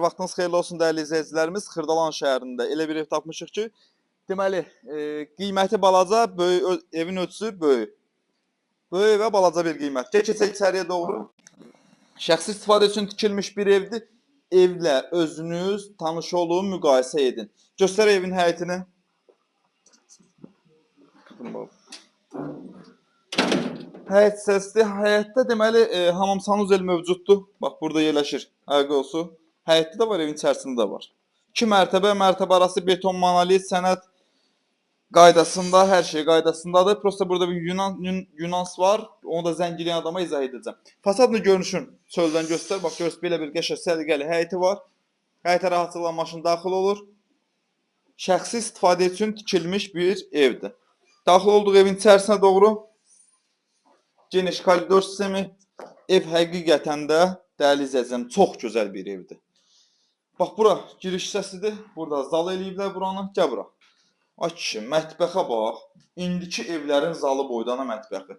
Vaxtınız xeyirli olsun dəyərli izləyicilərimiz. Xırdalan şəhərində elə bir ev tapmışıq ki, deməli, qiyməti balaca, evin ölçüsü böyük. Böyük və balaca bir qiymət. Keçək içəriyə doğru. Şəxsi istifadə üçün tikilmiş bir evdir. Evlə özünüz tanış olun, müqayisə edin. Göstər evin həyətini. Həyət hissəsidir. Həyətdə deməli hamam sanuzel mövcuddur. Bax, burada yerləşir ayaqosu. Həyətdə də var, evin içərisində də var. 2 mərtəbə, mərtəbə arası beton, monolit, sənəd qaydasında, hər şey qaydasındadır. Prosta burada bir Yunans var. Onu da zəng eləyən adama izah edəcəm. Fasadını görünüşün çöldən göstər. Bax, görürsünüz, belə bir qəşəng səliqəli həyəti var. Həyətə rahatlıqla maşın daxil olur. Şəxsi istifadə üçün tikilmiş bir evdir. Daxil olduğu evin içərisinə doğru geniş koridor sistemi. Ev həqiqətən də dəyərli izləyicilər, çox gözəl bir evdir. Bax, bura giriş hissəsidir. Burada zal eləyiblər buranı. Gəl bura. Ay kişi, mətbəxə bax. İndiki evlərin zalı boydana mətbəxi.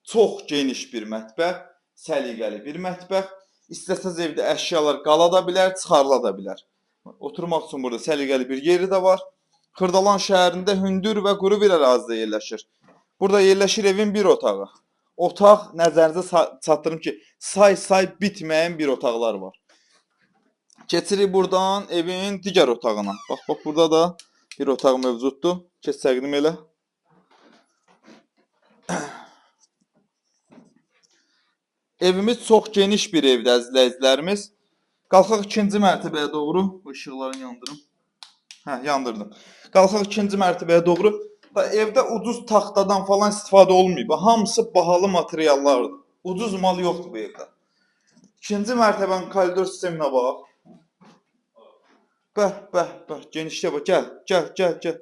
Çox geniş bir mətbəx, səliqəli bir mətbəx. İstəsəz evdə əşyalar qala da bilər, çıxarıla da bilər. Oturmaq üçün burada səliqəli bir yeri də var. Xırdalan şəhərində hündür və quru bir ərazidə yerləşir. Burada yerləşir evin bir otağı. Otaq nəzərinizə çatdırım ki, say bitməyən bir otaqlar var. Keçirik buradan evin digər otağına. Bax, burada da bir otaq mövcuddur. Keç təqdim elə. Evimiz çox geniş bir evdir, əziz izləyicilərimiz. Qalxaq ikinci mərtəbəyə doğru. Bu işıqları yandırım. Yandırdım. Qalxaq ikinci mərtəbəyə doğru. Evdə ucuz taxtadan falan istifadə olmayıb. Hamısı bahalı materiallardır. Ucuz mal yoxdur bu evdə. İkinci mərtəbənin koridor sisteminə bax. Bəh, genişliyə bax. Gəl.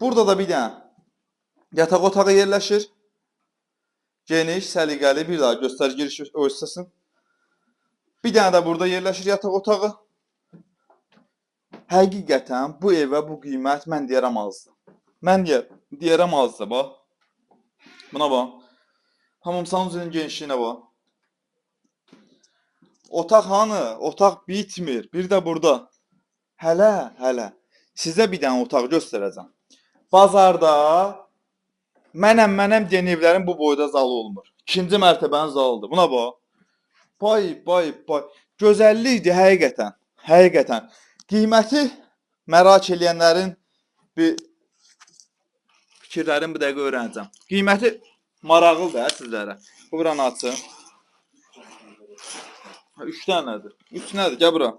Burada da bir dənə yataq otağı yerləşir. Geniş, səliqəli, bir daha göstər giriş o hissəsini. Bir dənə də burada yerləşir yataq otağı. Həqiqətən bu evə bu qiymət mən deyərəm azdır. Bax. Buna bax. Hamam sanuzelin genişliyinə bax. Otaq hanı? Otaq bitmir. Bir də burada. Hələ. Sizə bir dənə otaq göstərəcəm. Bazarda mənəm deyən evlərin bu boyda zalı olmur. İkinci mərtəbənin zalıdır. Buna bax. Bay. Gözəllikdir həqiqətən. Qiyməti mərak eləyənlərin bir fikirlərini bir dəqiqə öyrənəcəm. Qiyməti maraqlıdır sizlərə. Buranı açın. 3 dənədir. 3 nədir? Gəl bura.